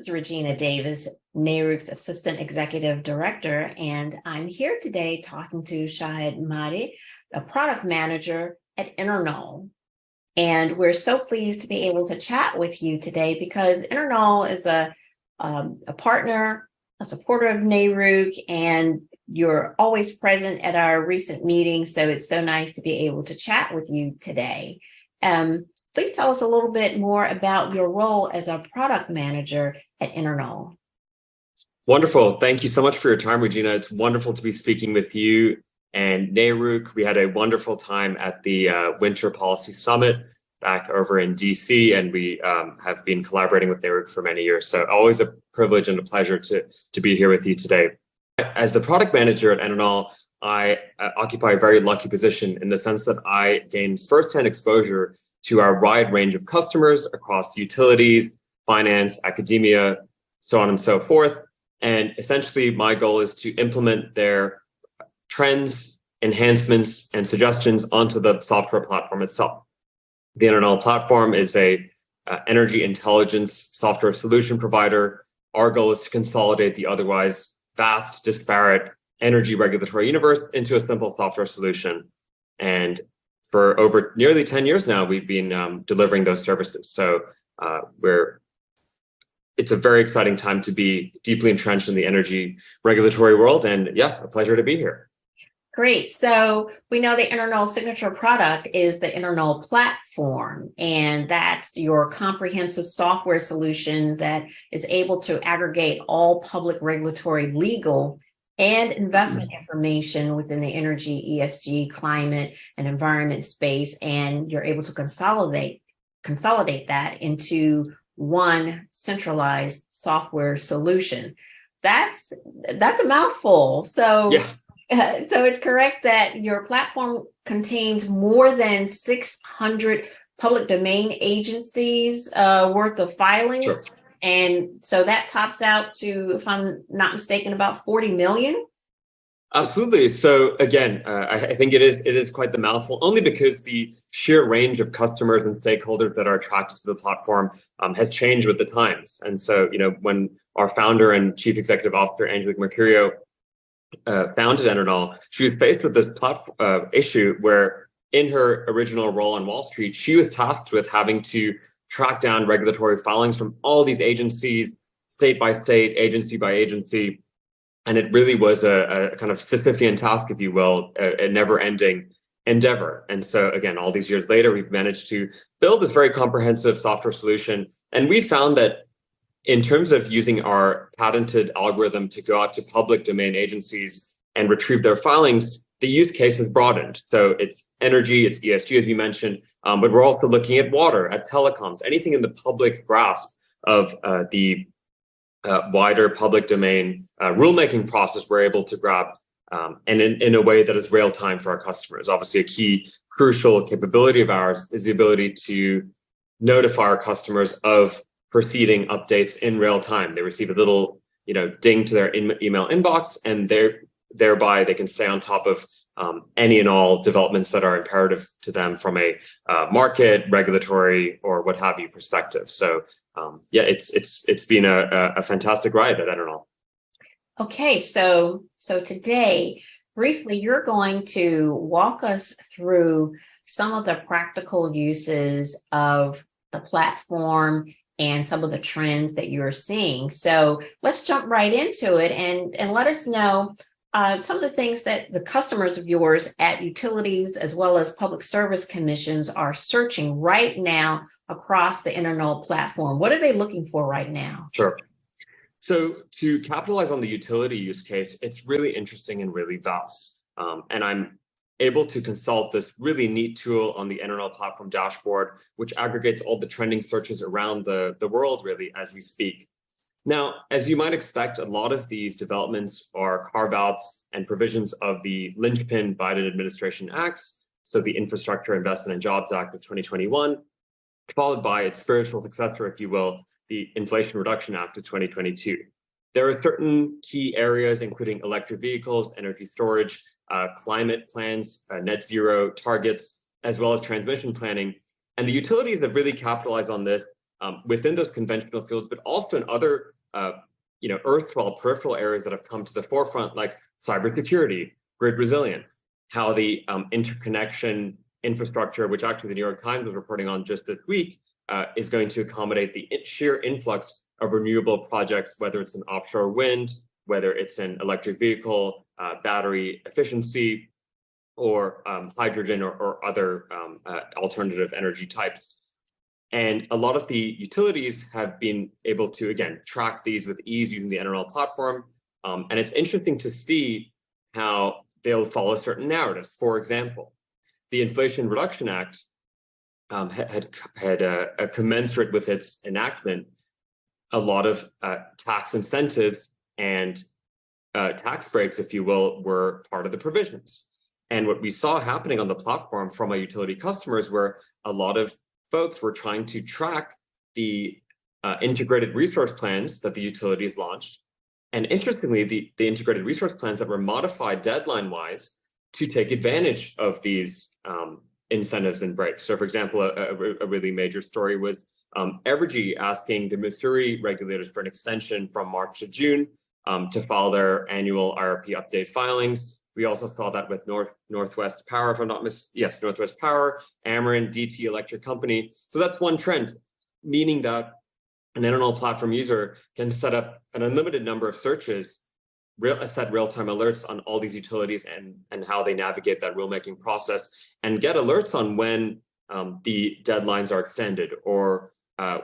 is Regina Davis, NARUC's Assistant Executive Director, and I'm here today talking to Shahid Mahdi, a product manager at EnerKnol. And we're so pleased to be able to chat with you today because EnerKnol is a partner, a supporter of NARUC, and you're always present at our recent meetings. So it's so nice to be able to chat with you today. Please tell us a little bit more about your role as a product manager at EnerKnol. Wonderful. Thank you so much for your time, Regina. It's wonderful to be speaking with you and NARUC. We had a wonderful time at the Winter Policy Summit back over in DC, and we have been collaborating with NARUC for many years. So always a privilege and a pleasure to be here with you today. As the product manager at EnerKnol, I occupy a very lucky position in the sense that I gained firsthand exposure to our wide range of customers across utilities, finance, academia, so on and so forth. And essentially, my goal is to implement their trends, enhancements, and suggestions onto the software platform itself. The EnerKnol Platform is a energy intelligence software solution provider. Our goal is to consolidate the otherwise vast, disparate energy regulatory universe into a simple software solution. And for over nearly 10 years now, we've been delivering those services. So it's a very exciting time to be deeply entrenched in the energy regulatory world. And yeah, a pleasure to be here. Great. So we know the EnerKnol signature product is the EnerKnol Platform, and that's your comprehensive software solution that is able to aggregate all public regulatory, legal, and investment information within the energy, ESG, climate, and environment space, and you're able to consolidate that into one centralized software solution. That's a mouthful. So, yeah. So it's correct that your platform contains more than 600 public domain agencies worth of filings. Sure. And so that tops out to, if I'm not mistaken, about 40 million. Absolutely. So again, I think it is quite the mouthful, only because the sheer range of customers and stakeholders that are attracted to the platform has changed with the times. And so, when our founder and chief executive officer, Angelique Mercurio, founded EnerKnol, she was faced with this issue where in her original role on Wall Street, she was tasked with having to track down regulatory filings from all these agencies, state by state, agency by agency. And it really was a kind of Sisyphean task, if you will, a never-ending endeavor. And so again, all these years later, we've managed to build this very comprehensive software solution. And we found that in terms of using our patented algorithm to go out to public domain agencies and retrieve their filings, the use case has broadened. So it's energy, it's ESG, as you mentioned, but we're also looking at water, at telecoms, anything in the public grasp of the wider public domain rulemaking process we're able to grab, and in a way that is real time for our customers. Obviously, a key crucial capability of ours is the ability to notify our customers of proceeding updates in real time. They receive a little ding to their email inbox, and thereby they can stay on top of any and all developments that are imperative to them from a market, regulatory, or what have you perspective. So yeah, it's been a fantastic ride at EnerKnol. Okay, so today, briefly, you're going to walk us through some of the practical uses of the platform and some of the trends that you're seeing. So let's jump right into it and let us know some of the things that the customers of yours at utilities as well as public service commissions are searching right now across the EnerKnol platform. What are they looking for right now? Sure. So to capitalize on the utility use case, it's really interesting and really vast. And I'm able to consult this really neat tool on the EnerKnol platform dashboard, which aggregates all the trending searches around the world really as we speak. Now, as you might expect, a lot of these developments are carve-outs and provisions of the linchpin Biden administration acts, so the Infrastructure Investment and Jobs Act of 2021, followed by its spiritual successor, if you will, the Inflation Reduction Act of 2022. There are certain key areas, including electric vehicles, energy storage, climate plans, net zero targets, as well as transmission planning. And the utilities have really capitalized on this within those conventional fields, but also in other, erstwhile peripheral areas that have come to the forefront, like cybersecurity, grid resilience, how the interconnection infrastructure, which actually the New York Times was reporting on just this week, is going to accommodate the sheer influx of renewable projects, whether it's in offshore wind, whether it's in electric vehicle, battery efficiency, or hydrogen or other alternative energy types. And a lot of the utilities have been able to, again, track these with ease using the EnerKnol platform. And it's interesting to see how they'll follow certain narratives. For example, the Inflation Reduction Act had commensurate with its enactment, a lot of tax incentives and tax breaks, if you will, were part of the provisions. And what we saw happening on the platform from our utility customers were a lot of folks were trying to track the integrated resource plans that the utilities launched. And interestingly, the integrated resource plans that were modified deadline-wise to take advantage of these incentives and breaks. So for example, a really major story was Evergy asking the Missouri regulators for an extension from March to June to file their annual IRP update filings. We also saw that with Northwest Power, if I'm not yes, Northwest Power, Ameren, DT Electric Company. So that's one trend, meaning that an EnerKnol platform user can set up an unlimited number of searches, set real-time alerts on all these utilities and how they navigate that rulemaking process, and get alerts on when the deadlines are extended or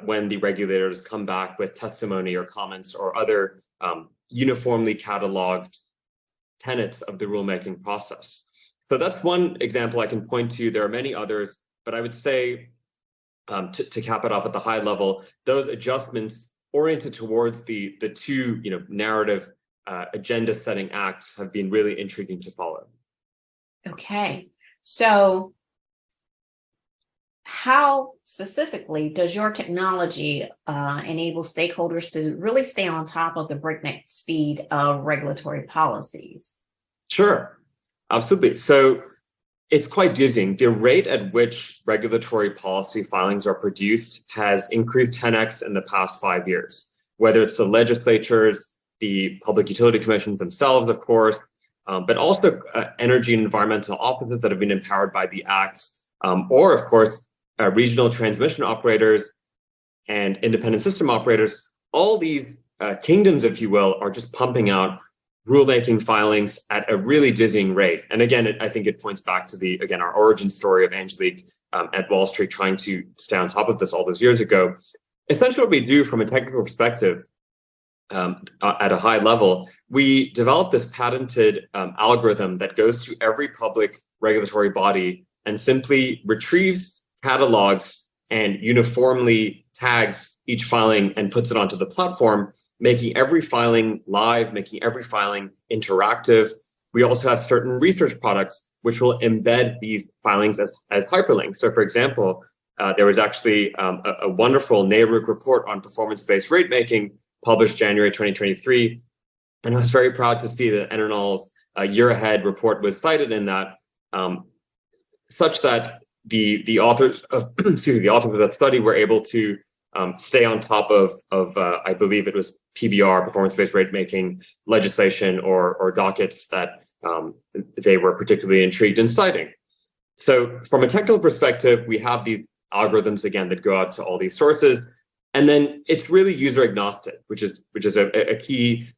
when the regulators come back with testimony or comments or other uniformly cataloged tenets of the rulemaking process. So that's one example I can point to. There are many others, but I would say to cap it off at the high level, those adjustments oriented towards the two narrative agenda setting acts have been really intriguing to follow. Okay, so how specifically does your technology enable stakeholders to really stay on top of the breakneck speed of regulatory policies? Sure, absolutely. So it's quite dizzying. The rate at which regulatory policy filings are produced has increased 10x in the past 5 years, whether it's the legislatures, the public utility commissions themselves, of course, but also energy and environmental offices that have been empowered by the acts, or of course, regional transmission operators and independent system operators. All these kingdoms, if you will, are just pumping out rulemaking filings at a really dizzying rate. And again, I think it points back to our origin story of Angelique at Wall Street trying to stay on top of this all those years ago. Essentially what we do from a technical perspective at a high level, we developed this patented algorithm that goes to every public regulatory body and simply retrieves, catalogs, and uniformly tags each filing and puts it onto the platform, making every filing live, making every filing interactive. We also have certain research products which will embed these filings as hyperlinks. So for example, there was actually a wonderful NARUC report on performance-based rate making published January 2023. And I was very proud to see that EnerKnol's year ahead report was cited in that, such that the authors of that study were able to stay on top of I believe it was PBR, performance-based rate making legislation or dockets that they were particularly intrigued in citing. So from a technical perspective, we have these algorithms again that go out to all these sources, and then it's really user agnostic, which is a key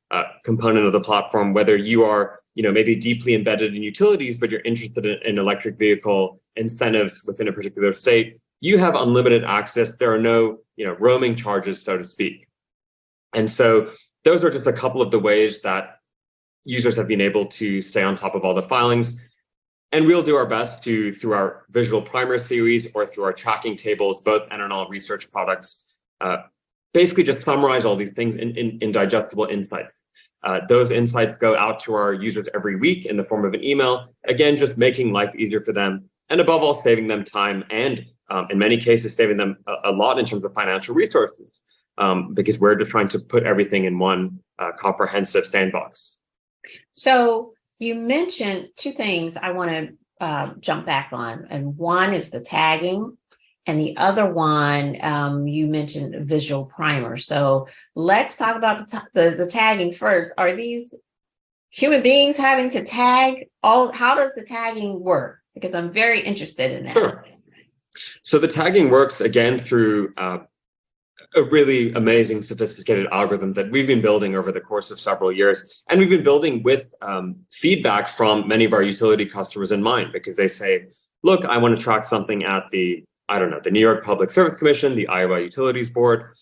component of the platform. Whether you are maybe deeply embedded in utilities, but you're interested in electric vehicle incentives within a particular state, you have unlimited access. There are no roaming charges, so to speak. And so those are just a couple of the ways that users have been able to stay on top of all the filings. And we'll do our best to, through our visual primer series or through our tracking tables, both EnerKnol research products, basically just summarize all these things in digestible insights. Those insights go out to our users every week in the form of an email, again, just making life easier for them, and above all, saving them time and in many cases, saving them a lot in terms of financial resources, because we're just trying to put everything in one comprehensive sandbox. So you mentioned two things I want to jump back on, and one is the tagging, And the other one, you mentioned visual primer. So let's talk about the tagging first. Are these human beings having to tag all? How does the tagging work? Because I'm very interested in that. Sure. So the tagging works again through a really amazing, sophisticated algorithm that we've been building over the course of several years. And we've been building with feedback from many of our utility customers in mind, because they say, look, I want to track something at the New York Public Service Commission, the Iowa Utilities Board.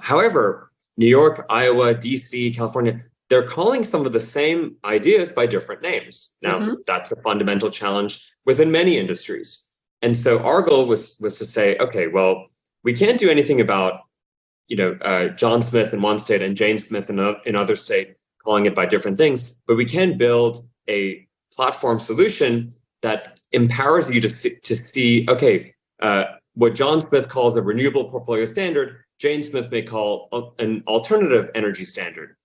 However, New York, Iowa, DC, California, they're calling some of the same ideas by different names. Now, that's a fundamental challenge within many industries. And so our goal was to say, okay, well, we can't do anything about, John Smith in one state and Jane Smith in another state calling it by different things, but we can build a platform solution that empowers you to see, okay, what John Smith calls a renewable portfolio standard, Jane Smith may call an alternative energy standard.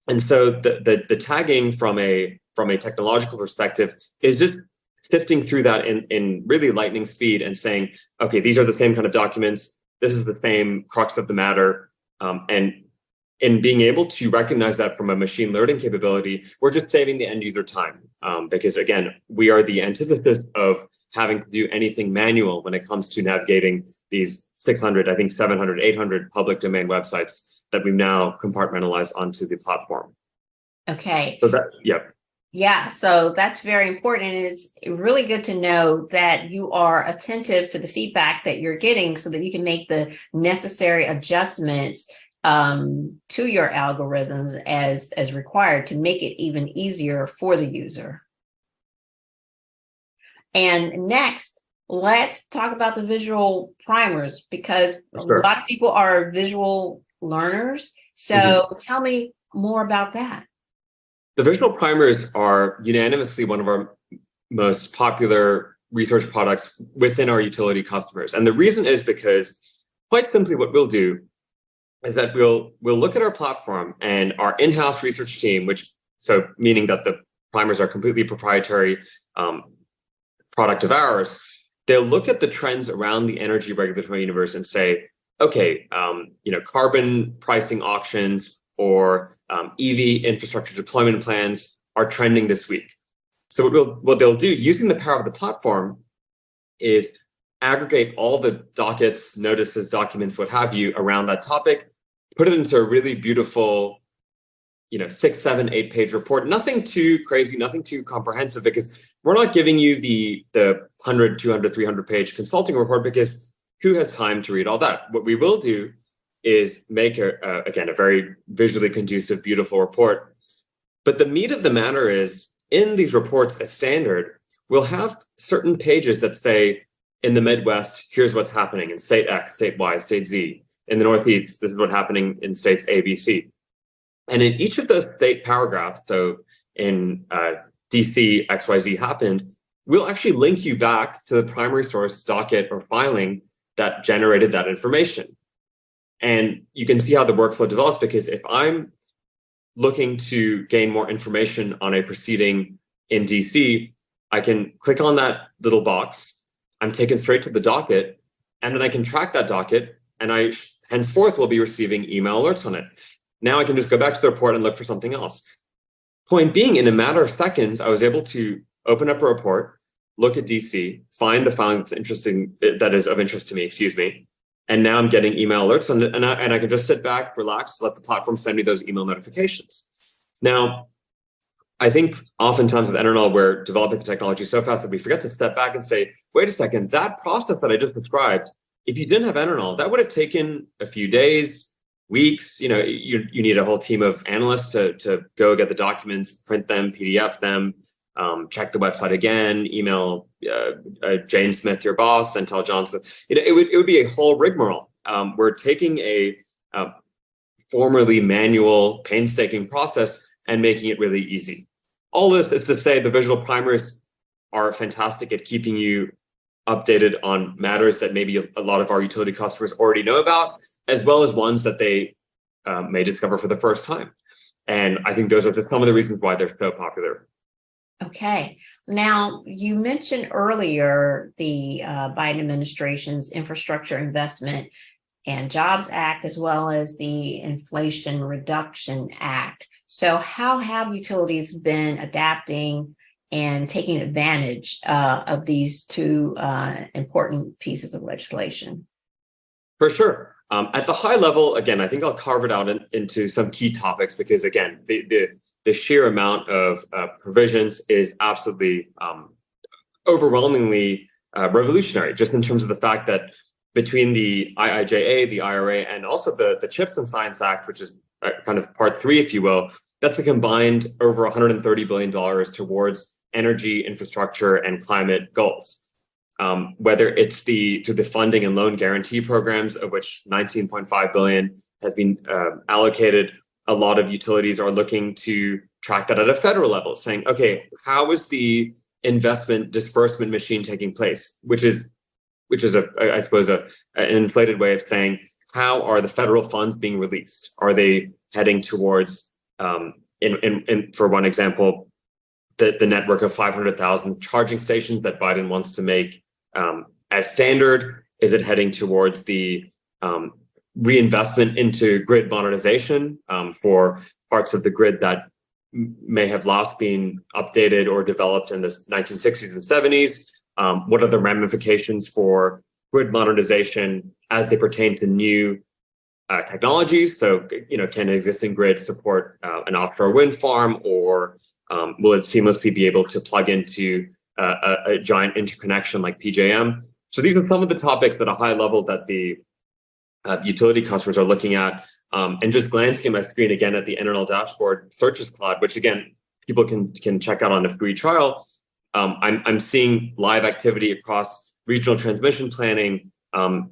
And so the tagging from a technological perspective is just sifting through that in really lightning speed and saying, okay, these are the same kind of documents. This is the same crux of the matter. And in being able to recognize that from a machine learning capability, we're just saving the end user time. Because again, we are the antithesis of having to do anything manual when it comes to navigating these 600, I think 700, 800 public domain websites that we've now compartmentalized onto the platform. Okay. So that, yeah. Yeah, so that's very important. And it's really good to know that you are attentive to the feedback that you're getting so that you can make the necessary adjustments to your algorithms as required to make it even easier for the user. And next, let's talk about the visual primers, because Sure. A lot of people are visual learners. So tell me more about that. The visual primers are unanimously one of our most popular research products within our utility customers. And the reason is because, quite simply, what we'll do is that we'll look at our platform, and our in-house research team, meaning that the primers are completely proprietary product of ours, they'll look at the trends around the energy regulatory universe and say, okay, carbon pricing auctions or EV infrastructure deployment plans are trending this week. So what they'll do, using the power of the platform, is aggregate all the dockets, notices, documents, what have you, around that topic, put it into a really beautiful, 6, 7, 8 page report. Nothing too crazy, nothing too comprehensive, because we're not giving you the 100, 200, 300 page consulting report, because who has time to read all that? What we will do is make a very visually conducive, beautiful report. But the meat of the matter is, in these reports as standard, we'll have certain pages that say, in the Midwest, here's what's happening in state X, state Y, state Z. In the Northeast, this is what's happening in states A, B, C. And in each of those state paragraphs, so in DC, XYZ happened, we'll actually link you back to the primary source docket or filing that generated that information. And you can see how the workflow develops, because if I'm looking to gain more information on a proceeding in DC, I can click on that little box. I'm taken straight to the docket, and then I can track that docket, and I henceforth will be receiving email alerts on it. Now I can just go back to the report and look for something else. Point being, in a matter of seconds, I was able to open up a report, look at DC, find the filing that is of interest to me, and now I'm getting email alerts on it, and I can just sit back, relax, let the platform send me those email notifications. Now, I think oftentimes with EnerKnol, we're developing the technology so fast that we forget to step back and say, wait a second, that process that I just described, if you didn't have EnerKnol, that would have taken a few days, weeks. You need a whole team of analysts to go get the documents, print them, PDF them, check the website again, email Jane Smith, your boss, and tell John Smith. It would be a whole rigmarole. We're taking a formerly manual, painstaking process and making it really easy. All this is to say the visual primers are fantastic at keeping you updated on matters that maybe a lot of our utility customers already know about, as well as ones that they may discover for the first time. And I think those are just some of the reasons why they're so popular. Okay. Now, you mentioned earlier the Biden administration's Infrastructure Investment and Jobs Act, as well as the Inflation Reduction Act. So, how have utilities been adapting and taking advantage of these two important pieces of legislation? For sure. At the high level, again, I think I'll carve it out into some key topics because, again, the sheer amount of provisions is absolutely overwhelmingly revolutionary, just in terms of the fact that between the IIJA, the IRA, and also the CHIPS and Science Act, which is kind of part three, if you will, that's a combined over $130 billion towards energy, infrastructure, and climate goals. Whether it's through the funding and loan guarantee programs, of which 19.5 billion has been allocated, a lot of utilities are looking to track that at a federal level, saying, okay, how is the investment disbursement machine taking place? Which is I suppose, an inflated way of saying, how are the federal funds being released? Are they heading towards, for one example, the network of 500,000 charging stations that Biden wants to make as standard? Is it heading towards the reinvestment into grid modernization for parts of the grid that may have lost being updated or developed in the 1960s and 70s? What are the ramifications for grid modernization as they pertain to new technologies? So, can an existing grid support an offshore wind farm, or will it seamlessly be able to plug into a giant interconnection like PJM? So these are some of the topics at a high level that the utility customers are looking at. And just glancing at my screen again at the EnerKnol dashboard searches cloud, which again, people can check out on a free trial. I'm seeing live activity across regional transmission planning,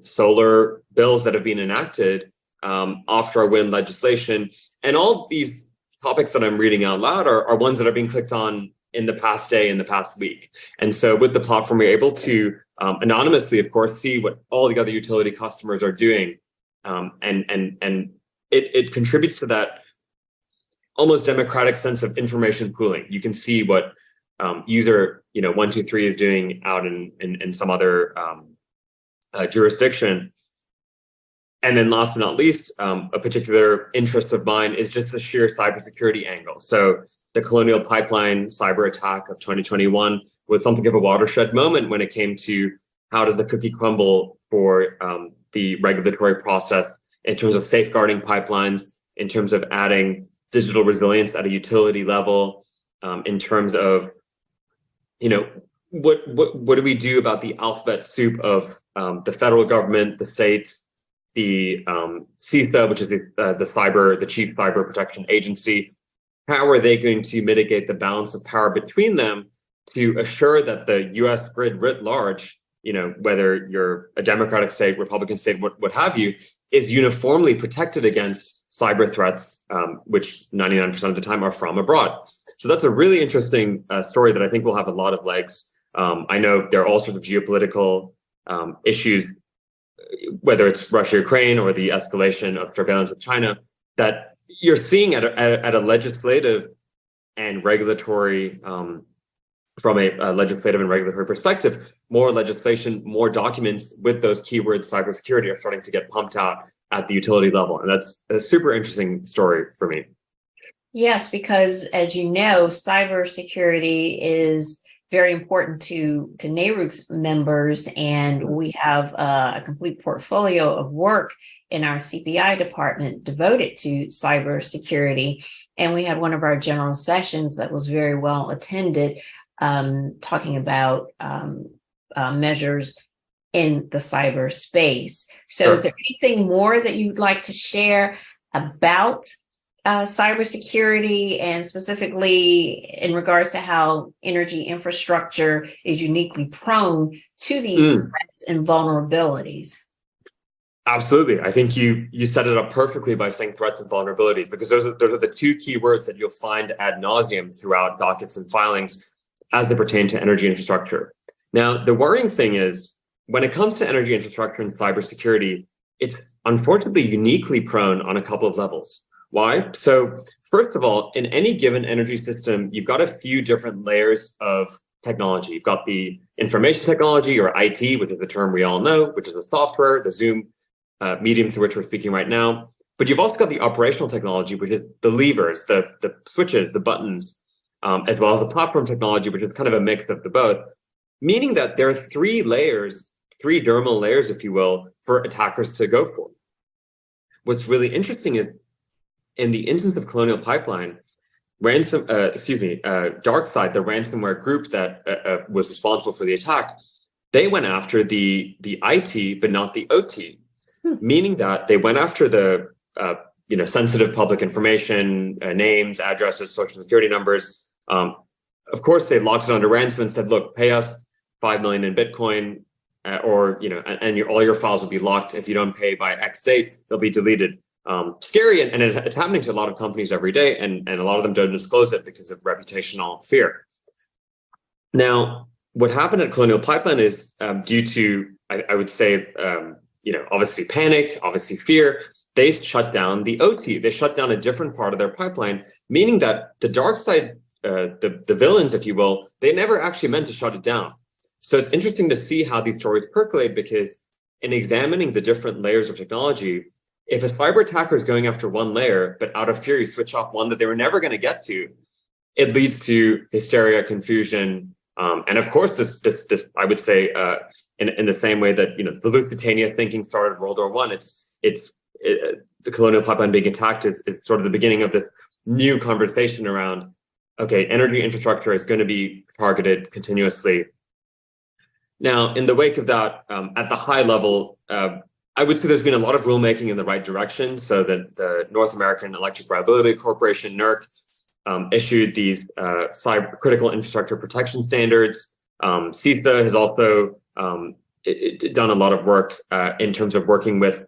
solar bills that have been enacted, offshore wind legislation, and all these topics that I'm reading out loud are ones that are being clicked on in the past day, in the past week. And so with the platform, we're able to anonymously, of course, see what all the other utility customers are doing. And it contributes to that almost democratic sense of information pooling. You can see what user 123 is doing out in some other jurisdiction. And then last but not least, a particular interest of mine is just the sheer cybersecurity angle. So the Colonial Pipeline cyber attack of 2021 was something of a watershed moment when it came to how does the cookie crumble for the regulatory process in terms of safeguarding pipelines, in terms of adding digital resilience at a utility level, in terms of what do we do about the alphabet soup of the federal government, the states, the CISA, which is the Chief Cyber Protection Agency. How are they going to mitigate the balance of power between them to assure that the U.S. grid writ large, whether you're a Democratic state, Republican state, what have you, is uniformly protected against cyber threats, which 99% of the time are from abroad. So that's a really interesting story that I think will have a lot of legs. I know there are all sorts of geopolitical issues, whether it's Russia, Ukraine, or the escalation of surveillance of China, that you're seeing at a legislative and regulatory, from a legislative and regulatory perspective, more legislation, more documents with those keywords, cybersecurity, are starting to get pumped out at the utility level. And that's a super interesting story for me. Yes, because as you know, cybersecurity is very important to NARUC's members, and we have a complete portfolio of work in our CPI department devoted to cybersecurity. And we had one of our general sessions that was very well attended, talking about measures in the cyberspace. So Is there anything more that you'd like to share about cybersecurity, and specifically in regards to how energy infrastructure is uniquely prone to these threats and vulnerabilities? Absolutely. I think you set it up perfectly by saying threats and vulnerabilities, because those are the two key words that you'll find ad nauseum throughout dockets and filings as they pertain to energy infrastructure. Now, the worrying thing is, when it comes to energy infrastructure and cybersecurity, it's unfortunately uniquely prone on a couple of levels. Why? So first of all, in any given energy system, you've got a few different layers of technology. You've got the information technology, or IT, which is the term we all know, which is the software, the Zoom medium through which we're speaking right now. But you've also got the operational technology, which is the levers, the switches, the buttons, as well as the platform technology, which is kind of a mix of the both, meaning that there are three layers, three dermal layers, if you will, for attackers to go for. What's really interesting is, in the instance of Colonial Pipeline, DarkSide, the ransomware group that was responsible for the attack, they went after the IT, but not the OT, meaning that they went after the sensitive public information, names, addresses, social security numbers. Of course, they locked it under ransom and said, "Look, pay us 5 million in Bitcoin, and all your files will be locked. If you don't pay by X date, they'll be deleted." Scary, and it's happening to a lot of companies every day, and a lot of them don't disclose it because of reputational fear. Now, what happened at Colonial Pipeline is due to, I would say, obviously panic, obviously fear, they shut down the OT. They shut down a different part of their pipeline, meaning that the dark side, the villains, if you will, they never actually meant to shut it down. So it's interesting to see how these stories percolate, because in examining the different layers of technology, if a cyber attacker is going after one layer, but out of fear switch off one that they were never going to get to, it leads to hysteria, confusion, and of course, this I would say, in the same way that the Lusitania thinking started World War I. The Colonial Pipeline being attacked is sort of the beginning of the new conversation around, okay, energy infrastructure is going to be targeted continuously. Now, in the wake of that, at the high level, I would say there's been a lot of rulemaking in the right direction. So that the North American Electric Reliability Corporation, NERC, issued these cyber critical infrastructure protection standards. CISA has also done a lot of work in terms of working with,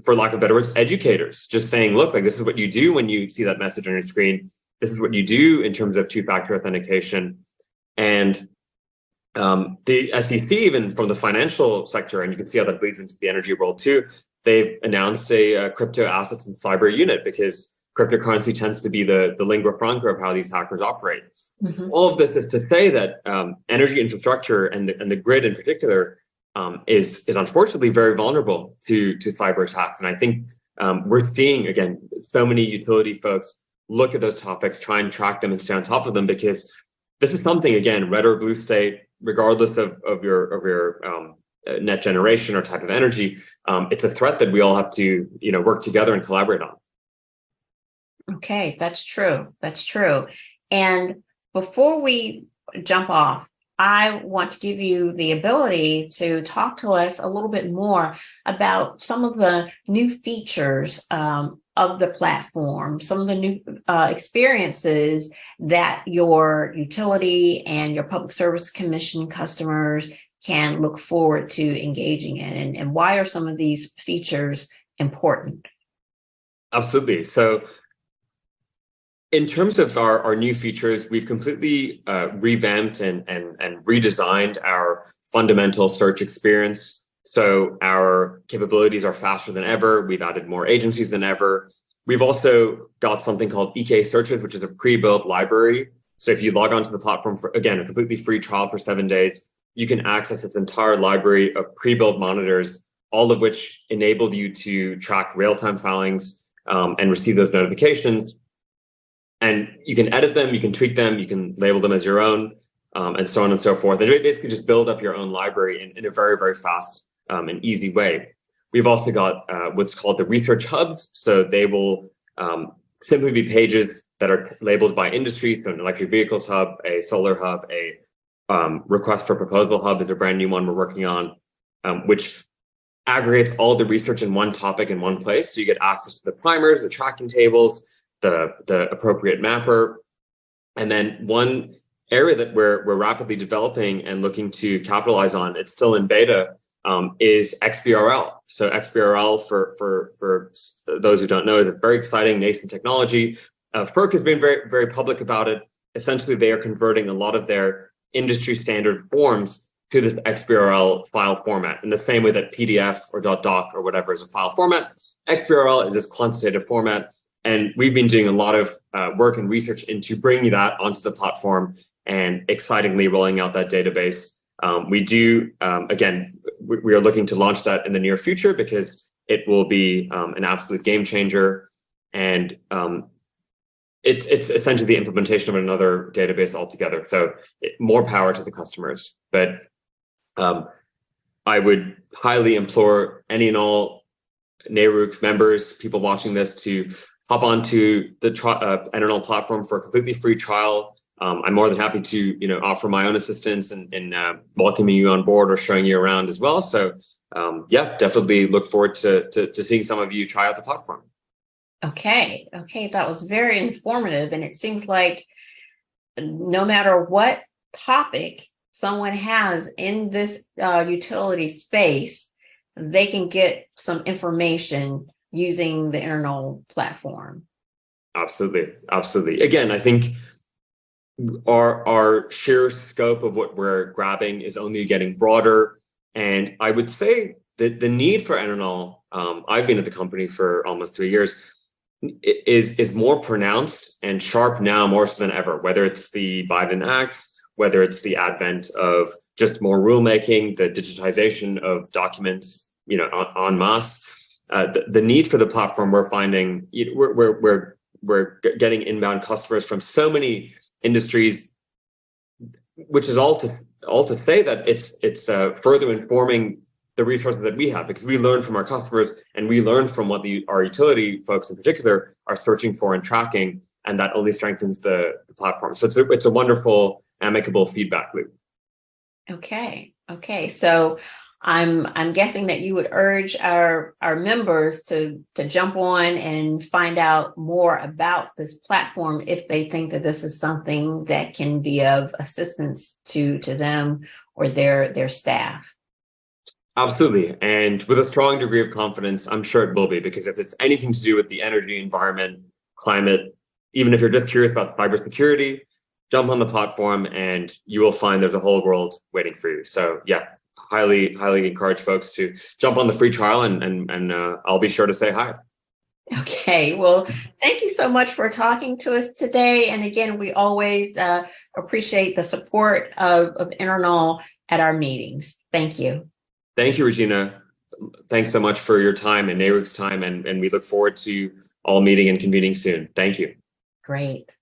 for lack of better words, educators, just saying, look, like, this is what you do when you see that message on your screen. This is what you do in terms of two-factor authentication. And the SEC, even from the financial sector, and you can see how that bleeds into the energy world too, they've announced a crypto assets and cyber unit, because cryptocurrency tends to be the lingua franca of how these hackers operate. Mm-hmm. All of this is to say that energy infrastructure and the grid in particular is unfortunately very vulnerable to cyber attacks. And I think we're seeing, again, so many utility folks look at those topics, try and track them and stay on top of them, because this is something, again, red or blue state, regardless of your net generation or type of energy, it's a threat that we all have to work together and collaborate on. Okay, that's true. That's true. And before we jump off, I want to give you the ability to talk to us a little bit more about some of the new features of the platform, some of the new experiences that your utility and your Public Service Commission customers can look forward to engaging in, and why are some of these features important? Absolutely. So in terms of our new features, we've completely revamped and redesigned our fundamental search experience. So our capabilities are faster than ever. We've added more agencies than ever. We've also got something called EK Searches, which is a pre-built library. So if you log onto the platform for, again, a completely free trial for 7 days, you can access its entire library of pre-built monitors, all of which enable you to track real-time filings and receive those notifications. And you can edit them, you can tweak them, you can label them as your own, and so on and so forth. And basically just build up your own library in a very, very fast and easy way. We've also got what's called the research hubs. So they will simply be pages that are labeled by industry. So an electric vehicles hub, a solar hub, a request for proposal hub is a brand new one we're working on, which aggregates all the research in one topic in one place. So you get access to the primers, the tracking tables, the appropriate mapper. And then one area that we're rapidly developing and looking to capitalize on, it's still in beta, is XBRL. So XBRL, for those who don't know, is a very exciting nascent technology. FERC has been very, very public about it. Essentially, they are converting a lot of their industry standard forms to this XBRL file format in the same way that PDF or .doc or whatever is a file format. XBRL is this quantitative format. And we've been doing a lot of work and research into bringing that onto the platform and excitingly rolling out that database. We are looking to launch that in the near future because it will be an absolute game changer. And it's essentially the implementation of another database altogether. So more power to the customers. But I would highly implore any and all NARUC members, people watching this, to hop onto the EnerKnol platform for a completely free trial. I'm more than happy to offer my own assistance and welcoming you on board or showing you around as well. So definitely look forward to seeing some of you try out the platform. Okay, that was very informative, and it seems like no matter what topic someone has in this utility space, they can get some information using the EnerKnol platform. Absolutely. Again, I think our sheer scope of what we're grabbing is only getting broader. And I would say that the need for EnerKnol, I've been at the company for almost 3 years, is more pronounced and sharp now more so than ever, whether it's the Biden Acts, whether it's the advent of just more rulemaking, the digitization of documents, en masse. The need for the platform, we're finding we're getting inbound customers from so many industries, which is all to say that it's further informing the resources that we have, because we learn from our customers and we learn from what our utility folks in particular are searching for and tracking, and that only strengthens the platform. So it's a wonderful, amicable feedback loop. Okay. So I'm guessing that you would urge our members to jump on and find out more about this platform if they think that this is something that can be of assistance to them or their staff. Absolutely. And with a strong degree of confidence, I'm sure it will be, because if it's anything to do with the energy, environment, climate, even if you're just curious about cybersecurity, jump on the platform and you will find there's a whole world waiting for you. So highly encourage folks to jump on the free trial, and I'll be sure to say hi. Okay, well, thank you so much for talking to us today. And again, we always appreciate the support of EnerKnol at our meetings. Thank you. Thank you, Regina. Thanks so much for your time and NARUC's time, and we look forward to all meeting and convening soon. Thank you. Great.